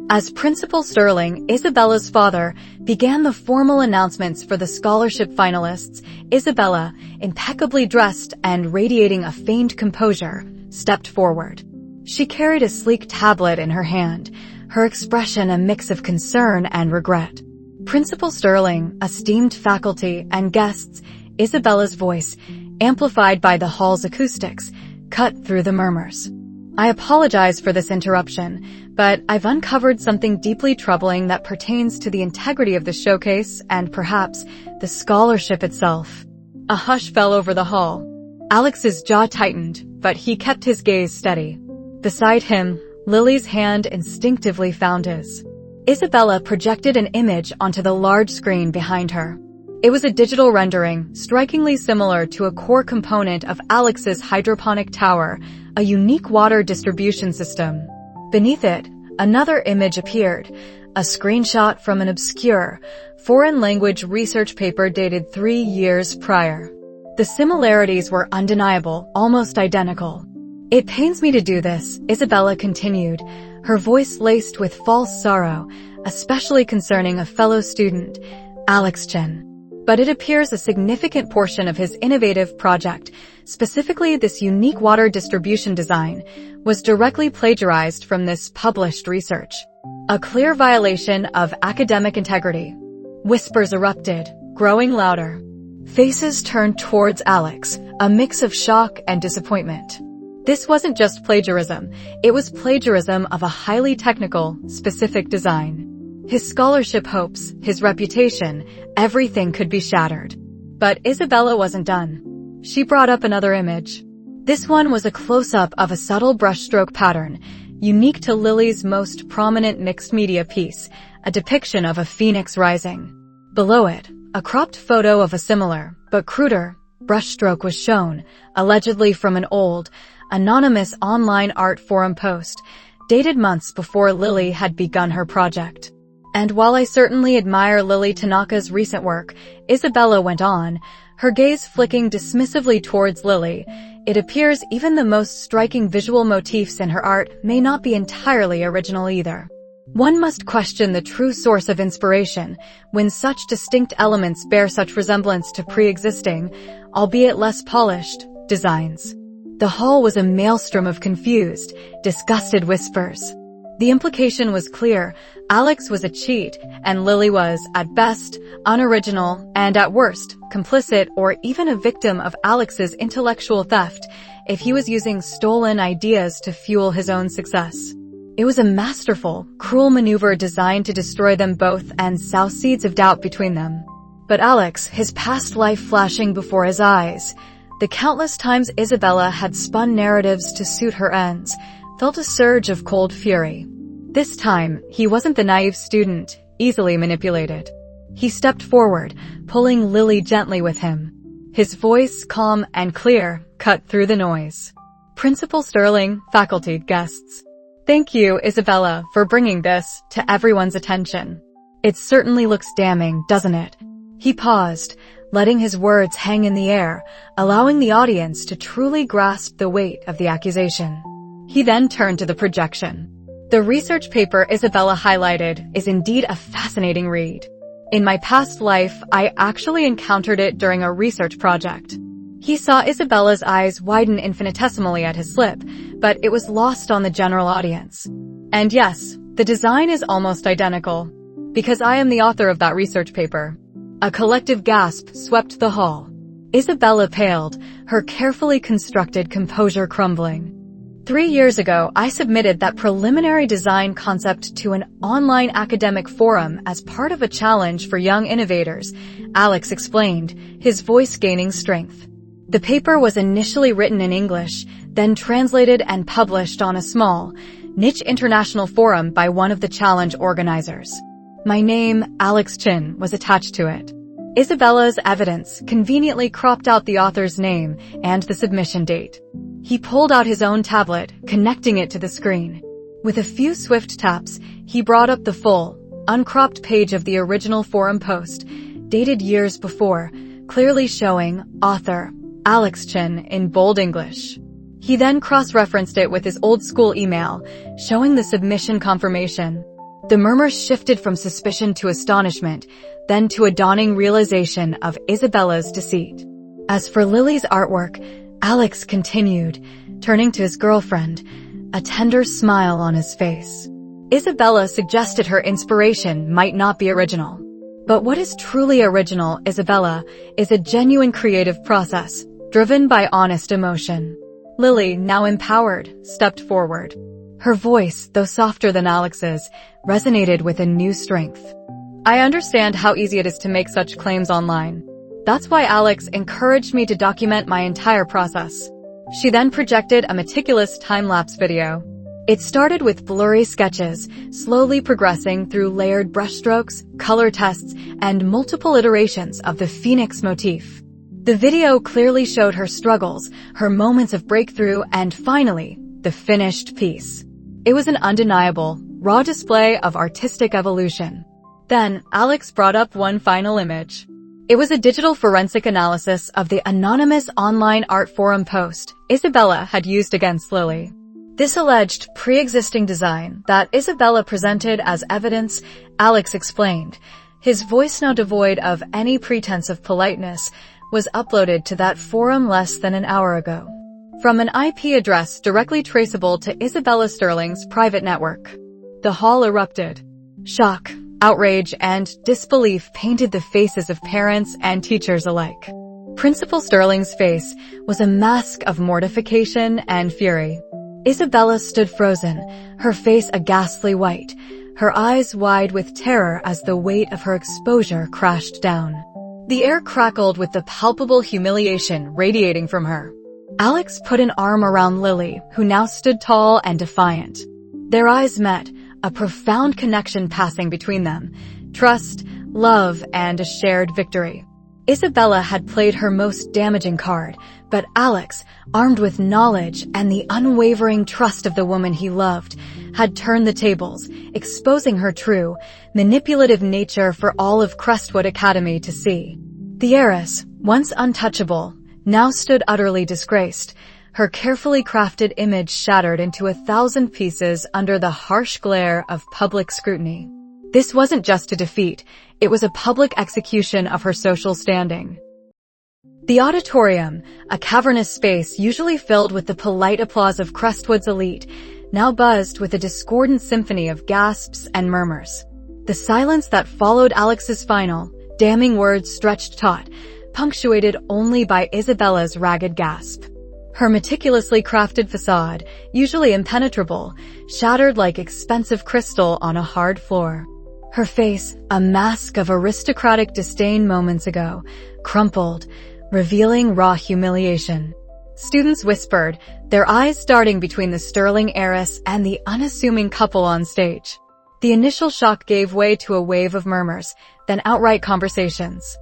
Speaker 1: As Principal Sterling, Isabella's father, began the formal announcements for the scholarship finalists, Isabella, impeccably dressed and radiating a feigned composure, stepped forward. She carried a sleek tablet in her hand, her expression a mix of concern and regret. Principal Sterling, esteemed faculty, and guests, Isabella's voice, amplified by the hall's acoustics, cut through the murmurs. I apologize for this interruption, but I've uncovered something deeply troubling that pertains to the integrity of the showcase and perhaps the scholarship itself. A hush fell over the hall. Alex's jaw tightened, but he kept his gaze steady. Beside him, Lily's hand instinctively found his. Isabella projected an image onto the large screen behind her. It was a digital rendering, strikingly similar to a core component of Alex's hydroponic tower, a unique water distribution system. Beneath it, another image appeared, a screenshot from an obscure, foreign language research paper dated 3 years prior. The similarities were undeniable, almost identical. "It pains me to do this," Isabella continued, her voice laced with false sorrow, especially concerning a fellow student, Alex Chen. But it appears a significant portion of his innovative project, specifically this unique water distribution design, was directly plagiarized from this published research. A clear violation of academic integrity. Whispers erupted, growing louder. Faces turned towards Alex, a mix of shock and disappointment. This wasn't just plagiarism, it was plagiarism of a highly technical, specific design. His scholarship hopes, his reputation, everything could be shattered. But Isabella wasn't done. She brought up another image. This one was a close-up of a subtle brushstroke pattern, unique to Lily's most prominent mixed-media piece, a depiction of a phoenix rising. Below it, a cropped photo of a similar, but cruder, brushstroke was shown, allegedly from an old, anonymous online art forum post, dated months before Lily had begun her project. And while I certainly admire Lily Tanaka's recent work, Isabella went on, her gaze flicking dismissively towards Lily, it appears even the most striking visual motifs in her art may not be entirely original either. One must question the true source of inspiration when such distinct elements bear such resemblance to pre-existing, albeit less polished, designs. The hall was a maelstrom of confused, disgusted whispers. The implication was clear. Alex was a cheat, and Lily was, at best, unoriginal, and at worst, complicit or even a victim of Alex's intellectual theft if he was using stolen ideas to fuel his own success. It was a masterful, cruel maneuver designed to destroy them both and sow seeds of doubt between them. But Alex, his past life flashing before his eyes, the countless times Isabella had spun narratives to suit her ends, felt a surge of cold fury. This time, he wasn't the naive student, easily manipulated. He stepped forward, pulling Lily gently with him. His voice, calm and clear, cut through the noise. "Principal Sterling, faculty, guests. Thank you, Isabella, for bringing this to everyone's attention. It certainly looks damning, doesn't it?" He paused, letting his words hang in the air, allowing the audience to truly grasp the weight of the accusation. He then turned to the projection. The research paper Isabella highlighted is indeed a fascinating read. In my past life, I actually encountered it during a research project. He saw Isabella's eyes widen infinitesimally at his slip, but it was lost on the general audience. And yes, the design is almost identical, because I am the author of that research paper. A collective gasp swept the hall. Isabella paled, her carefully constructed composure crumbling. 3 years ago, I submitted that preliminary design concept to an online academic forum as part of a challenge for young innovators, Alex explained, his voice gaining strength. The paper was initially written in English, then translated and published on a small, niche international forum by one of the challenge organizers. My name, Alex Chen, was attached to it. Isabella's evidence conveniently cropped out the author's name and the submission date. He pulled out his own tablet, connecting it to the screen. With a few swift taps, he brought up the full, uncropped page of the original forum post, dated years before, clearly showing author Alex Chen in bold English. He then cross-referenced it with his old-school email, showing the submission confirmation. The murmurs shifted from suspicion to astonishment, then to a dawning realization of Isabella's deceit. As for Lily's artwork, Alex continued, turning to his girlfriend, a tender smile on his face. Isabella suggested her inspiration might not be original. But what is truly original, Isabella, is a genuine creative process, driven by honest emotion. Lily, now empowered, stepped forward. Her voice, though softer than Alex's, resonated with a new strength. I understand how easy it is to make such claims online. That's why Alex encouraged me to document my entire process. She then projected a meticulous time-lapse video. It started with blurry sketches, slowly progressing through layered brushstrokes, color tests, and multiple iterations of the phoenix motif. The video clearly showed her struggles, her moments of breakthrough, and finally, the finished piece. It was an undeniable, raw display of artistic evolution. Then, Alex brought up one final image. It was a digital forensic analysis of the anonymous online art forum post Isabella had used against Lily. This alleged pre-existing design that Isabella presented as evidence, Alex explained, his voice now devoid of any pretense of politeness, was uploaded to that forum less than an hour ago. From an IP address directly traceable to Isabella Sterling's private network. The hall erupted. Shock, outrage, and disbelief painted the faces of parents and teachers alike. Principal Sterling's face was a mask of mortification and fury. Isabella stood frozen, her face a ghastly white, her eyes wide with terror as the weight of her exposure crashed down. The air crackled with the palpable humiliation radiating from her. Alex put an arm around Lily, who now stood tall and defiant. Their eyes met, a profound connection passing between them, trust, love, and a shared victory. Isabella had played her most damaging card, but Alex, armed with knowledge and the unwavering trust of the woman he loved, had turned the tables, exposing her true, manipulative nature for all of Crestwood Academy to see. The heiress, once untouchable, now stood utterly disgraced, her carefully crafted image shattered into 1,000 pieces under the harsh glare of public scrutiny. This wasn't just a defeat, it was a public execution of her social standing. The auditorium, a cavernous space usually filled with the polite applause of Crestwood's elite, now buzzed with a discordant symphony of gasps and murmurs. The silence that followed Alex's final, damning words stretched taut, punctuated only by Isabella's ragged gasp. Her meticulously crafted facade, usually impenetrable, shattered like expensive crystal on a hard floor. Her face, a mask of aristocratic disdain moments ago, crumpled, revealing raw humiliation. Students whispered, their eyes darting between the Sterling heiress and the unassuming couple on stage. The initial shock gave way to a wave of murmurs, then outright conversations.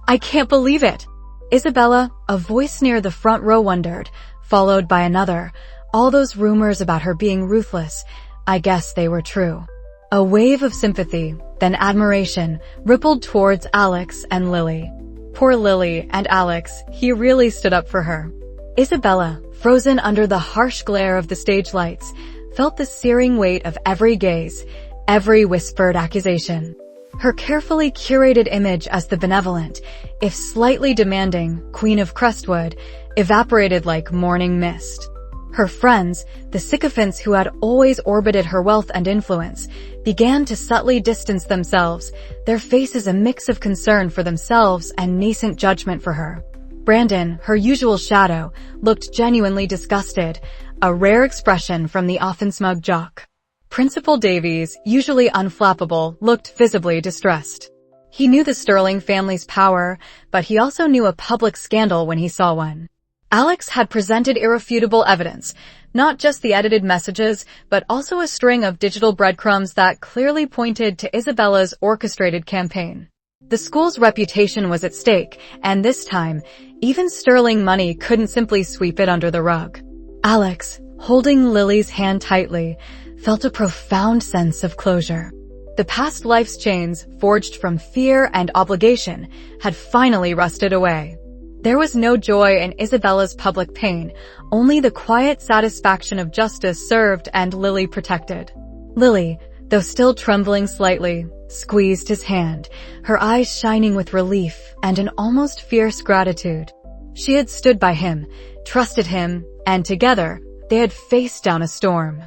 Speaker 1: "I can't believe it!" Isabella, a voice near the front row wondered, followed by another. All those rumors about her being ruthless, I guess they were true. A wave of sympathy, then admiration, rippled towards Alex and Lily. Poor Lily and Alex, he really stood up for her. Isabella, frozen under the harsh glare of the stage lights, felt the searing weight of every gaze, every whispered accusation. Her carefully curated image as the benevolent, if slightly demanding, Queen of Crestwood, evaporated like morning mist. Her friends, the sycophants who had always orbited her wealth and influence, began to subtly distance themselves, their faces a mix of concern for themselves and nascent judgment for her. Brandon, her usual shadow, looked genuinely disgusted, a rare expression from the often smug jock. Principal Davies, usually unflappable, looked visibly distressed. He knew the Sterling family's power, but he also knew a public scandal when he saw one. Alex had presented irrefutable evidence, not just the edited messages, but also a string of digital breadcrumbs that clearly pointed to Isabella's orchestrated campaign. The school's reputation was at stake, and this time, even Sterling money couldn't simply sweep it under the rug. Alex, holding Lily's hand tightly, felt a profound sense of closure. The past life's chains, forged from fear and obligation, had finally rusted away. There was no joy in Isabella's public pain, only the quiet satisfaction of justice served and Lily protected. Lily, though still trembling slightly, squeezed his hand, her eyes shining with relief and an almost fierce gratitude. She had stood by him, trusted him, and together, they had faced down a storm.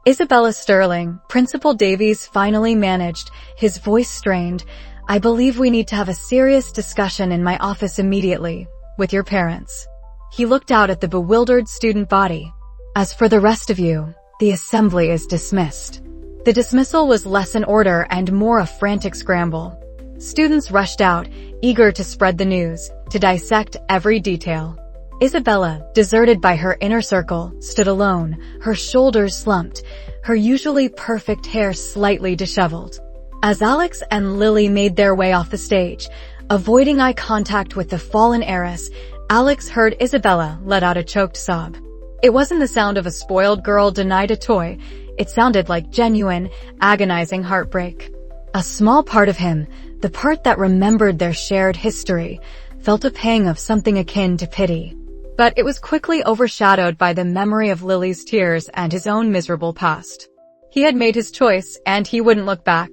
Speaker 1: Isabella Sterling, Principal Davies finally managed, his voice strained, "I believe we need to have a serious discussion in my office immediately, with your parents." He looked out at the bewildered student body. "As for the rest of you, the assembly is dismissed." The dismissal was less an order and more a frantic scramble. Students rushed out, eager to spread the news, to dissect every detail. Isabella, deserted by her inner circle, stood alone, her shoulders slumped, her usually perfect hair slightly disheveled. As Alex and Lily made their way off the stage, avoiding eye contact with the fallen heiress, Alex heard Isabella let out a choked sob. It wasn't the sound of a spoiled girl denied a toy. It sounded like genuine, agonizing heartbreak. A small part of him, the part that remembered their shared history, felt a pang of something akin to pity. But it was quickly overshadowed by the memory of Lily's tears and his own miserable past. He had made his choice, and he wouldn't look back.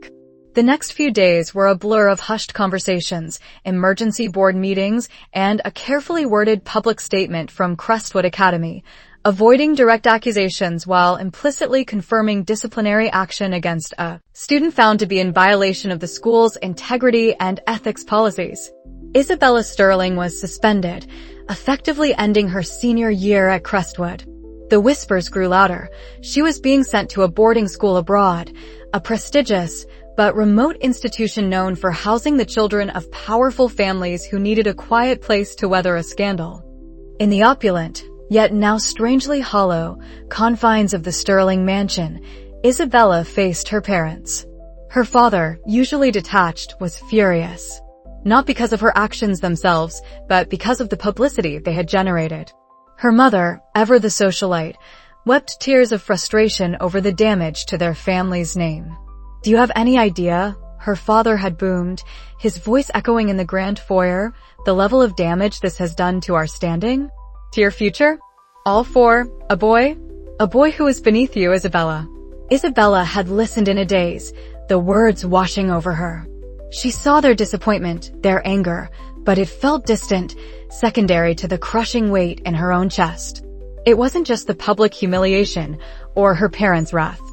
Speaker 1: The next few days were a blur of hushed conversations, emergency board meetings, and a carefully worded public statement from Crestwood Academy, avoiding direct accusations while implicitly confirming disciplinary action against a student found to be in violation of the school's integrity and ethics policies. Isabella Sterling was suspended, effectively ending her senior year at Crestwood. The whispers grew louder. She was being sent to a boarding school abroad, a prestigious but remote institution known for housing the children of powerful families who needed a quiet place to weather a scandal. In the opulent, yet now strangely hollow, confines of the Sterling mansion, Isabella faced her parents. Her father, usually detached, was furious. Not because of her actions themselves, but because of the publicity they had generated. Her mother, ever the socialite, wept tears of frustration over the damage to their family's name. "Do you have any idea?" her father had boomed, his voice echoing in the grand foyer, "the level of damage this has done to our standing? To your future? All for a boy? A boy who is beneath you, Isabella." Isabella had listened in a daze, the words washing over her. She saw their disappointment, their anger, but it felt distant, secondary to the crushing weight in her own chest. It wasn't just the public humiliation or her parents' wrath.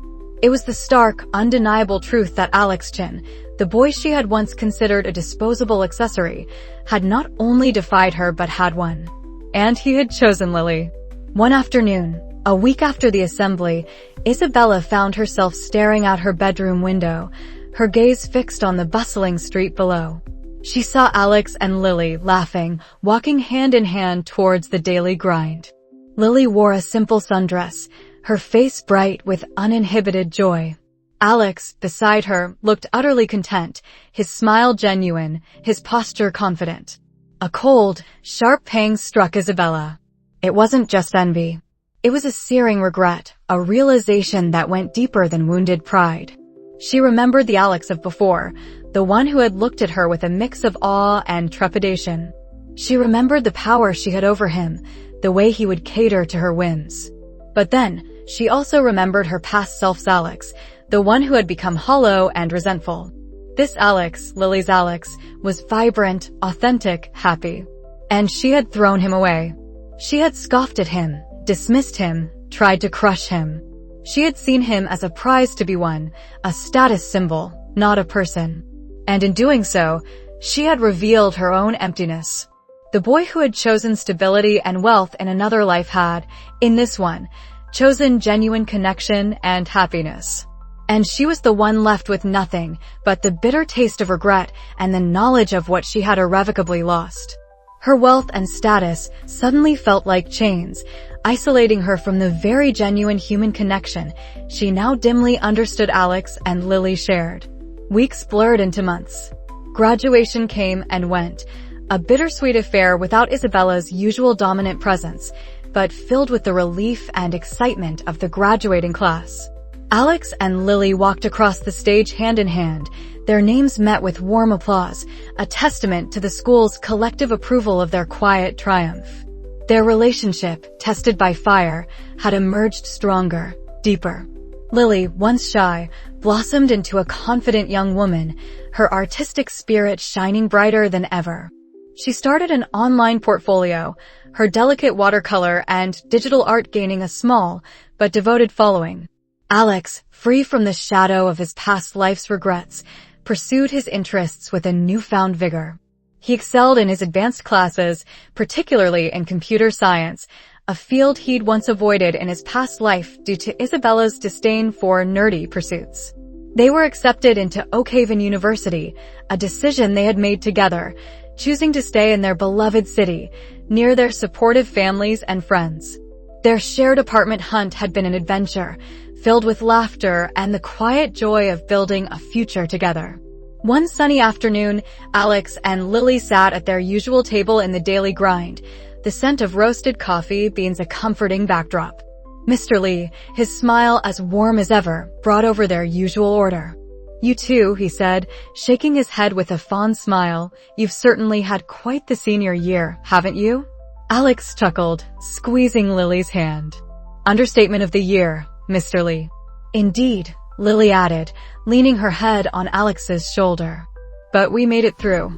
Speaker 1: It was the stark, undeniable truth that Alex Chen, the boy she had once considered a disposable accessory, had not only defied her but had won. And he had chosen Lily. One afternoon, a week after the assembly, Isabella found herself staring out her bedroom window, her gaze fixed on the bustling street below. She saw Alex and Lily laughing, walking hand in hand towards the daily grind. Lily wore a simple sundress, her face bright with uninhibited joy. Alex, beside her, looked utterly content, his smile genuine, his posture confident. A cold, sharp pang struck Isabella. It wasn't just envy. It was a searing regret, a realization that went deeper than wounded pride. She remembered the Alex of before, the one who had looked at her with a mix of awe and trepidation. She remembered the power she had over him, the way he would cater to her whims. But then, she also remembered her past self's Alex, the one who had become hollow and resentful. This Alex, Lily's Alex, was vibrant, authentic, happy. And she had thrown him away. She had scoffed at him, dismissed him, tried to crush him. She had seen him as a prize to be won, a status symbol, not a person. And in doing so, she had revealed her own emptiness. The boy who had chosen stability and wealth in another life had, in this one, chosen genuine connection and happiness. And she was the one left with nothing but the bitter taste of regret and the knowledge of what she had irrevocably lost. Her wealth and status suddenly felt like chains, isolating her from the very genuine human connection she now dimly understood Alex and Lily shared. Weeks blurred into months. Graduation came and went, a bittersweet affair without Isabella's usual dominant presence, but filled with the relief and excitement of the graduating class. Alex and Lily walked across the stage hand in hand, their names met with warm applause, a testament to the school's collective approval of their quiet triumph. Their relationship, tested by fire, had emerged stronger, deeper. Lily, once shy, blossomed into a confident young woman, her artistic spirit shining brighter than ever. She started an online portfolio, her delicate watercolor and digital art gaining a small but devoted following. Alex, free from the shadow of his past life's regrets, pursued his interests with a newfound vigor. He excelled in his advanced classes, particularly in computer science, a field he'd once avoided in his past life due to Isabella's disdain for nerdy pursuits. They were accepted into Oakhaven University, a decision they had made together, choosing to stay in their beloved city, near their supportive families and friends. Their shared apartment hunt had been an adventure, filled with laughter and the quiet joy of building a future together. One sunny afternoon, Alex and Lily sat at their usual table in the daily grind, the scent of roasted coffee being a comforting backdrop. Mr. Lee, his smile as warm as ever, brought over their usual order. "You too," he said, shaking his head with a fond smile. "You've certainly had quite the senior year, haven't you?" Alex chuckled, squeezing Lily's hand. "Understatement of the year, Mr. Lee." "Indeed," Lily added, leaning her head on Alex's shoulder. "But we made it through."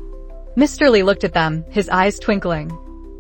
Speaker 1: Mr. Lee looked at them, his eyes twinkling.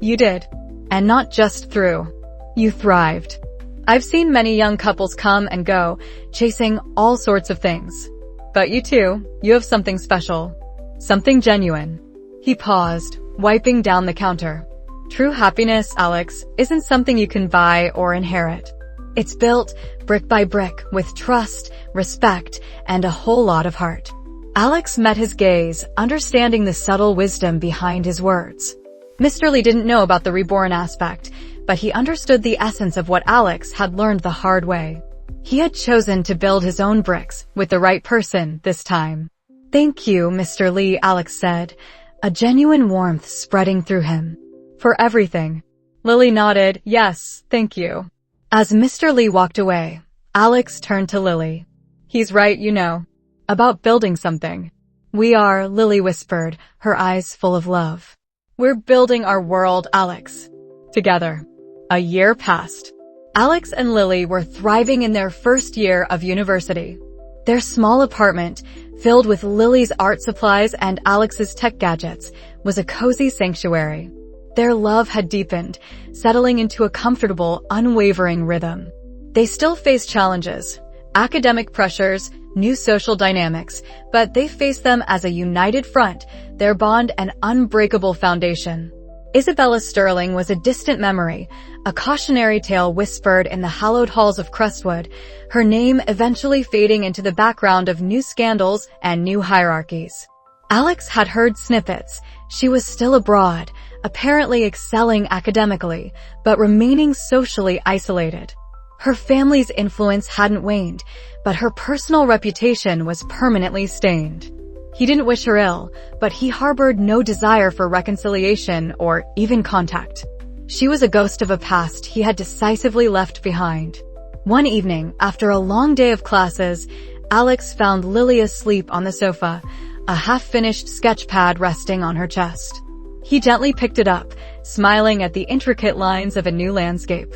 Speaker 1: "You did. And not just through. You thrived. I've seen many young couples come and go, chasing all sorts of things. But you too, you have something special. Something genuine." He paused, wiping down the counter. "True happiness, Alex, isn't something you can buy or inherit. It's built, brick by brick, with trust, respect, and a whole lot of heart." Alex met his gaze, understanding the subtle wisdom behind his words. Mr. Lee didn't know about the reborn aspect, but he understood the essence of what Alex had learned the hard way. He had chosen to build his own bricks with the right person this time. "Thank you, Mr. Lee," Alex said, a genuine warmth spreading through him. "For everything." Lily nodded, "Yes, thank you." As Mr. Lee walked away, Alex turned to Lily. "He's right, you know, about building something." "We are," Lily whispered, her eyes full of love. "We're building our world, Alex. Together." A year passed. Alex and Lily were thriving in their first year of university. Their small apartment, filled with Lily's art supplies and Alex's tech gadgets, was a cozy sanctuary. Their love had deepened, settling into a comfortable, unwavering rhythm. They still faced challenges, academic pressures, new social dynamics, but they faced them as a united front, their bond an unbreakable foundation. Isabella Sterling was a distant memory, a cautionary tale whispered in the hallowed halls of Crestwood, her name eventually fading into the background of new scandals and new hierarchies. Alex had heard snippets. She was still abroad, apparently excelling academically, but remaining socially isolated. Her family's influence hadn't waned, but her personal reputation was permanently stained. He didn't wish her ill, but he harbored no desire for reconciliation or even contact. She was a ghost of a past he had decisively left behind. One evening, after a long day of classes, Alex found Lily asleep on the sofa, a half-finished sketch pad resting on her chest. He gently picked it up, smiling at the intricate lines of a new landscape.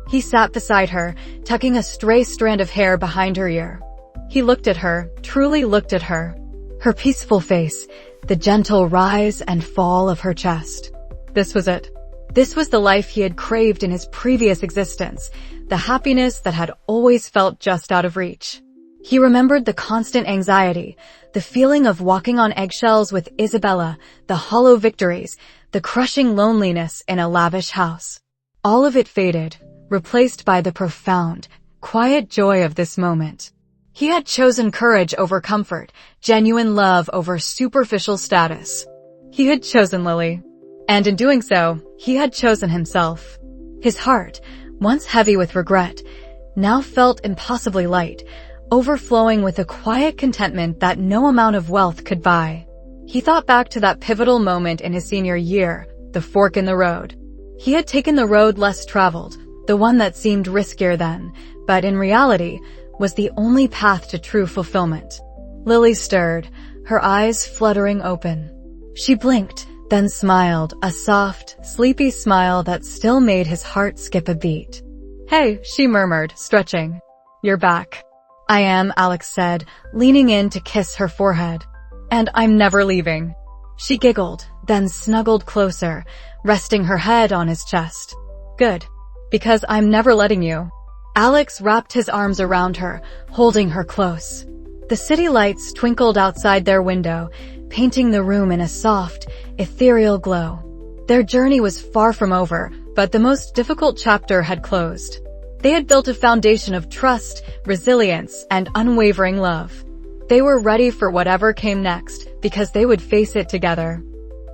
Speaker 1: He sat beside her, tucking a stray strand of hair behind her ear. He looked at her, truly looked at her. Her peaceful face, the gentle rise and fall of her chest. This was it. This was the life he had craved in his previous existence, the happiness that had always felt just out of reach. He remembered the constant anxiety, the feeling of walking on eggshells with Isabella, the hollow victories, the crushing loneliness in a lavish house. All of it faded, replaced by the profound, quiet joy of this moment. He had chosen courage over comfort, genuine love over superficial status. He had chosen Lily. And in doing so, he had chosen himself. His heart, once heavy with regret, now felt impossibly light, overflowing with a quiet contentment that no amount of wealth could buy. He thought back to that pivotal moment in his senior year, the fork in the road. He had taken the road less traveled, the one that seemed riskier then, but in reality, was the only path to true fulfillment. Lily stirred, her eyes fluttering open. She blinked, then smiled, a soft, sleepy smile that still made his heart skip a beat. "Hey," she murmured, stretching. "You're back." "I am," Alex said, leaning in to kiss her forehead. "And I'm never leaving." She giggled, then snuggled closer, resting her head on his chest. "Good. Because I'm never letting you." Alex wrapped his arms around her, holding her close. The city lights twinkled outside their window, painting the room in a soft, ethereal glow. Their journey was far from over, but the most difficult chapter had closed. They had built a foundation of trust, resilience, and unwavering love. They were ready for whatever came next, because they would face it together.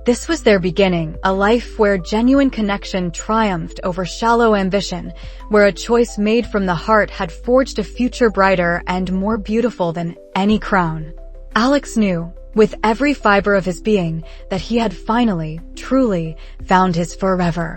Speaker 1: This was their beginning, a life where genuine connection triumphed over shallow ambition, where a choice made from the heart had forged a future brighter and more beautiful than any crown. Alex knew, with every fiber of his being, that he had finally, truly, found his forever.